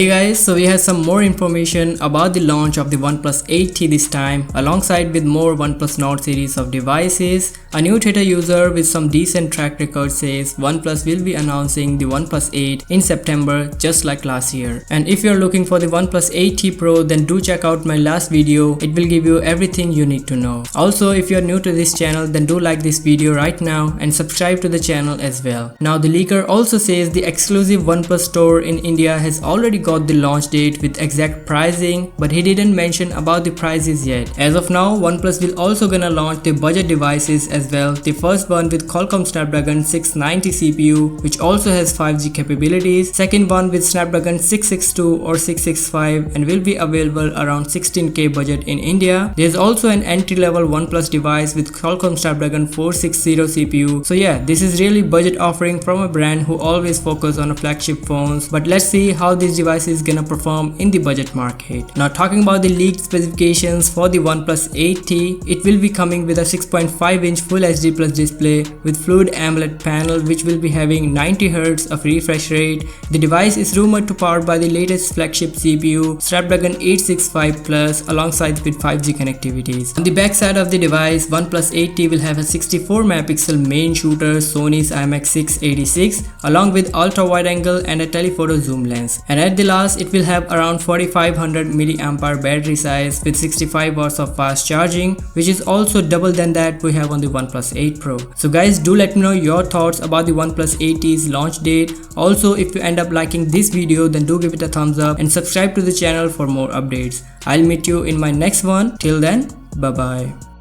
Hey guys, so we have some more information about the launch of the OnePlus 8T this time, alongside with more OnePlus Nord series of devices. A new Twitter user with some decent track record says OnePlus will be announcing the OnePlus 8 in September just like last year. And if you're looking for the OnePlus 8T Pro, then do check out my last video. It will give you everything you need to know. Also, if you're new to this channel, then do like this video right now and subscribe to the channel as well. Now the leaker also says the exclusive OnePlus store in India has already got the launch date with exact pricing, but he didn't mention about the prices yet. As of now, OnePlus will also gonna launch the budget devices as well. The first one with Qualcomm Snapdragon 690 CPU, which also has 5G capabilities. Second one with Snapdragon 662 or 665 and will be available around 16k budget in India. There's also an entry-level OnePlus device with Qualcomm Snapdragon 460 CPU. So yeah, this is really budget offering from a brand who always focus on flagship phones. But let's see how these devices is gonna perform in the budget market. Now talking about the leaked specifications for the OnePlus 8T, it will be coming with a 6.5-inch Full HD Plus display with Fluid AMOLED panel, which will be having 90Hz of refresh rate. The device is rumored to powered by the latest flagship CPU Snapdragon 865 Plus alongside with 5G connectivities. On the back side of the device, OnePlus 8T will have a 64 megapixel main shooter Sony's IMX686 along with ultra wide angle and a telephoto zoom lens. And at the last, it will have around 4500 mAh battery size with 65 watts of fast charging, which is also double than that we have on the OnePlus 8 Pro. So guys, do let me know your thoughts about the OnePlus 8T's launch date. Also, if you end up liking this video, then do give it a thumbs up and subscribe to the channel for more updates. I'll meet you in my next one. Till then, bye bye.